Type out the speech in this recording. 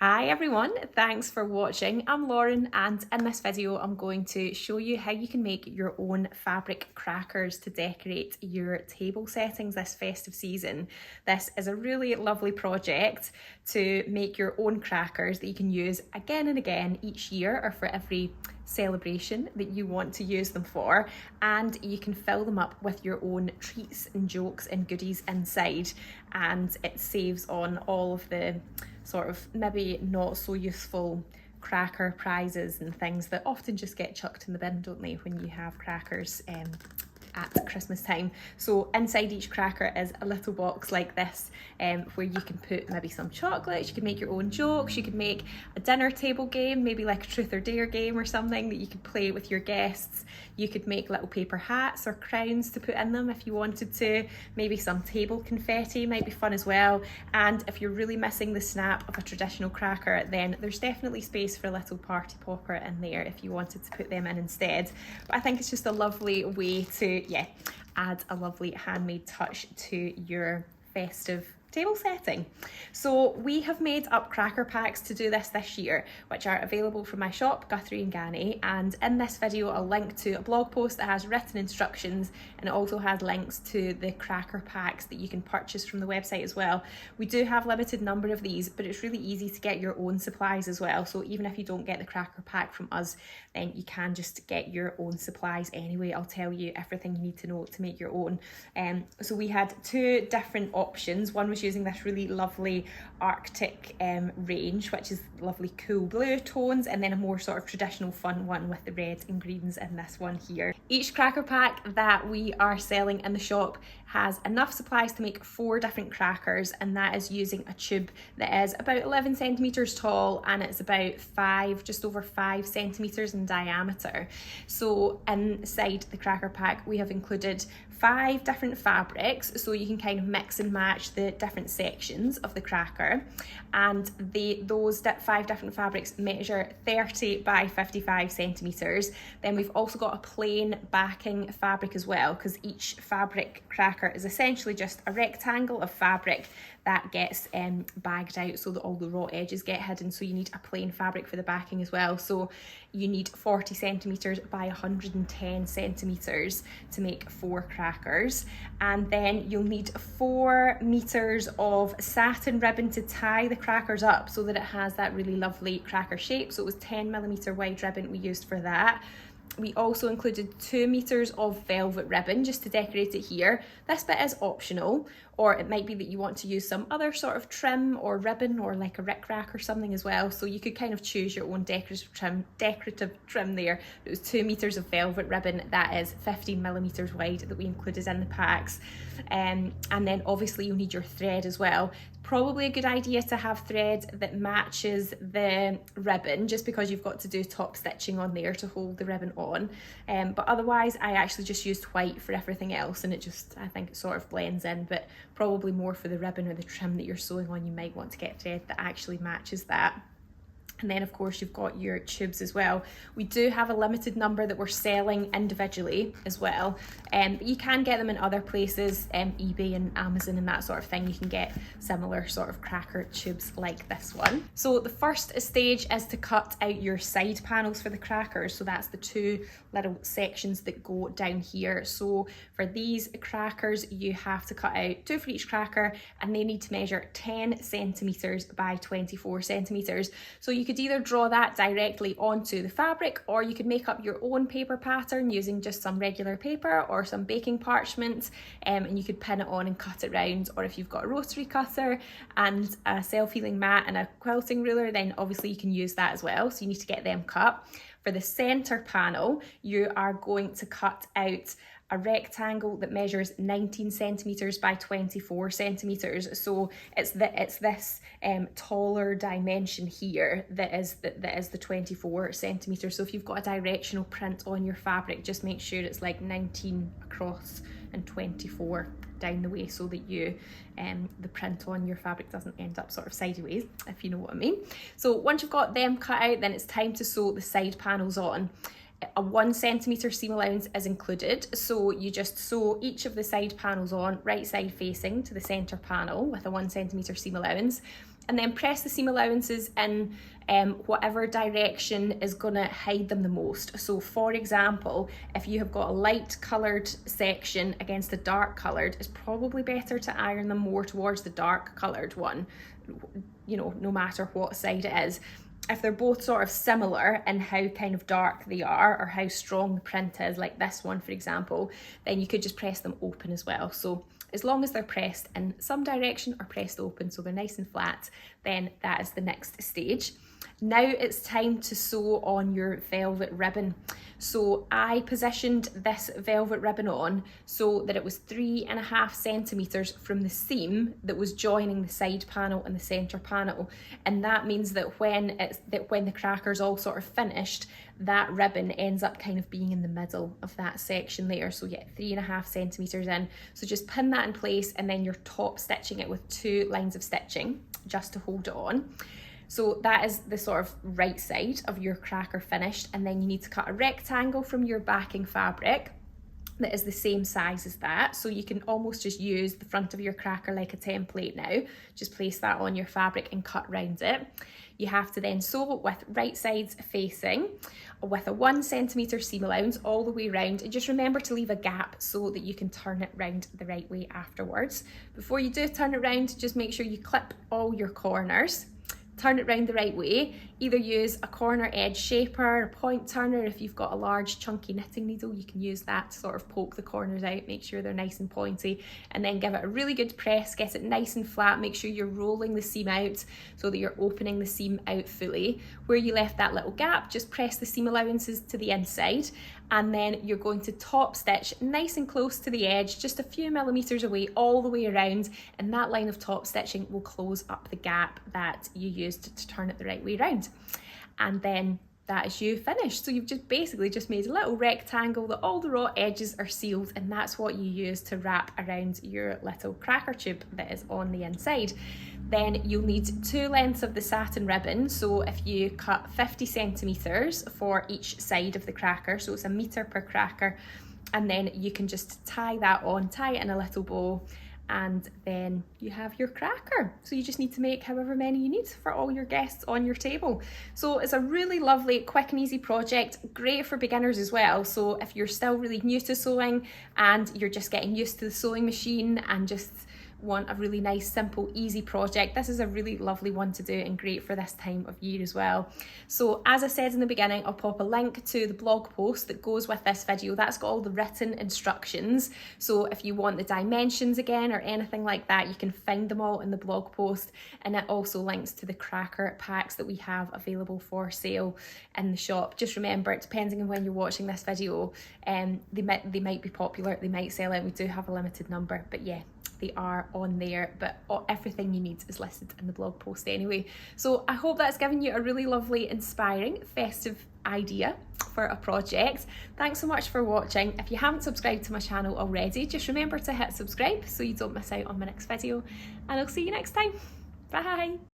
Hi everyone, thanks for watching. I'm Lauren and in this video I'm going to show you how you can make your own fabric crackers to decorate your table settings this festive season. This is a really lovely project to make your own crackers that you can use again and again each year or for every celebration that you want to use them for, and you can fill them up with your own treats and jokes and goodies inside, and it saves on all of the sort of maybe not so useful cracker prizes and things that often just get chucked in the bin, don't they, when you have crackers at Christmas time. So inside each cracker is a little box like this where you can put maybe some chocolates, you can make your own jokes, you could make a dinner table game, maybe like a truth or dare game or something that you could play with your guests. You could make little paper hats or crowns to put in them if you wanted to. Maybe some table confetti might be fun as well. And if you're really missing the snap of a traditional cracker, then there's definitely space for a little party popper in there if you wanted to put them in instead. But I think it's just a lovely way to add a lovely handmade touch to your festive table setting. So we have made up cracker packs to do this year, which are available from my shop, Guthrie and Ganny, and in this video I'll link to a blog post that has written instructions, and it also has links to the cracker packs that you can purchase from the website as well. We do have limited number of these, but it's really easy to get your own supplies as well, so even if you don't get the cracker pack from us, then you can just get your own supplies anyway. I'll tell you everything you need to know to make your own. So we had two different options. One was using this really lovely Arctic range, which is lovely cool blue tones, and then a more sort of traditional fun one with the reds and greens in this one here. Each cracker pack that we are selling in the shop has enough supplies to make 4 different crackers, and that is using a tube that is about 11 centimeters tall and it's about just over 5 centimeters in diameter. So inside the cracker pack we have included 5 different fabrics, so you can kind of mix and match the different sections of the cracker, and those 5 different fabrics measure 30 by 55 centimeters. Then we've also got a plain backing fabric as well, because each fabric cracker is essentially just a rectangle of fabric that gets bagged out so that all the raw edges get hidden, so you need a plain fabric for the backing as well. So you need 40 centimeters by 110 centimeters to make 4 crackers, and then you'll need 4 meters of satin ribbon to tie the crackers up so that it has that really lovely cracker shape. So it was 10mm wide ribbon we used for that. We also included 2 meters of velvet ribbon just to decorate it here. This bit is optional, or it might be that you want to use some other sort of trim or ribbon or like a rickrack or something as well. So you could kind of choose your own decorative trim there. It was 2 meters of velvet ribbon that is 15mm wide that we included in the packs. And then obviously you'll need your thread as well. Probably a good idea to have thread that matches the ribbon, just because you've got to do top stitching on there to hold the ribbon on. But otherwise I actually just used white for everything else, and I think it sort of blends in, but probably more for the ribbon or the trim that you're sewing on, you might want to get thread that actually matches that. And then of course you've got your tubes as well. We do have a limited number that we're selling individually as well, but you can get them in other places, eBay and Amazon and that sort of thing. You can get similar sort of cracker tubes like this one. So the first stage is to cut out your side panels for the crackers. So that's the 2 little sections that go down here. So for these crackers you have to cut out 2 for each cracker, and they need to measure 10 centimeters by 24 centimeters. So you could either draw that directly onto the fabric, or you could make up your own paper pattern using just some regular paper or some baking parchment, and you could pin it on and cut it round. Or if you've got a rotary cutter and a self-healing mat and a quilting ruler, then obviously you can use that as well. So you need to get them cut. For the center panel, you are going to cut out a rectangle that measures 19 centimeters by 24 centimeters. So it's this taller dimension here that is the 24 centimeters. So if you've got a directional print on your fabric, just make sure it's like 19 across and 24 down the way, so that the print on your fabric doesn't end up sort of sideways, if you know what I mean. So once you've got them cut out, then it's time to sew the side panels on. A 1 centimeter seam allowance is included, so you just sew each of the side panels on right side facing to the center panel with a 1 centimeter seam allowance. and then press the seam allowances in whatever direction is going to hide them the most. So for example, if you have got a light coloured section against a dark coloured, it's probably better to iron them more towards the dark coloured one, you know, no matter what side it is. If they're both sort of similar in how kind of dark they are or how strong the print is, like this one for example, then you could just press them open as well. So as long as they're pressed in some direction or pressed open so they're nice and flat, then that is the next stage. Now it's time to sew on your velvet ribbon. So I positioned this velvet ribbon on so that it was 3.5 centimetres from the seam that was joining the side panel and the centre panel. And that means that when the cracker's all sort of finished, that ribbon ends up kind of being in the middle of that section there. So yeah, 3.5 centimetres in. So just pin that in place, and then you're top stitching it with 2 lines of stitching just to hold it on. So that is the sort of right side of your cracker finished, and then you need to cut a rectangle from your backing fabric that is the same size as that. So you can almost just use the front of your cracker like a template now. Just place that on your fabric and cut round it. You have to then sew it with right sides facing with a 1 centimetre seam allowance all the way round, and just remember to leave a gap so that you can turn it round the right way afterwards. Before you do turn it round, just make sure you clip all your corners. Turn it round the right way. Either use a corner edge shaper, a point turner. If you've got a large chunky knitting needle, you can use that to sort of poke the corners out, make sure they're nice and pointy, and then give it a really good press, get it nice and flat. Make sure you're rolling the seam out so that you're opening the seam out fully. Where you left that little gap, just press the seam allowances to the inside, and then you're going to top stitch nice and close to the edge, just a few millimetres away all the way around, and that line of top stitching will close up the gap that you used to turn it the right way around. And then that is you finished. So you've just basically just made a little rectangle that all the raw edges are sealed, and that's what you use to wrap around your little cracker tube that is on the inside. Then you'll need 2 lengths of the satin ribbon. So if you cut 50 centimetres for each side of the cracker, so it's 1 metre per cracker, and then you can just tie that on, tie it in a little bow, and then you have your cracker. So you just need to make however many you need for all your guests on your table. So it's a really lovely, quick and easy project, great for beginners as well. So if you're still really new to sewing and you're just getting used to the sewing machine and just want a really nice, simple, easy project, this is a really lovely one to do and great for this time of year as well. So as I said in the beginning, I'll pop a link to the blog post that goes with this video. That's got all the written instructions. So if you want the dimensions again or anything like that, you can find them all in the blog post, and it also links to the cracker packs that we have available for sale in the shop. Just remember, depending on when you're watching this video, they might be popular, they might sell out. We do have a limited number, but yeah, they are on there, but everything you need is listed in the blog post anyway. So I hope that's given you a really lovely, inspiring, festive idea for a project. Thanks so much for watching. If you haven't subscribed to my channel already, just remember to hit subscribe so you don't miss out on my next video, and I'll see you next time. Bye!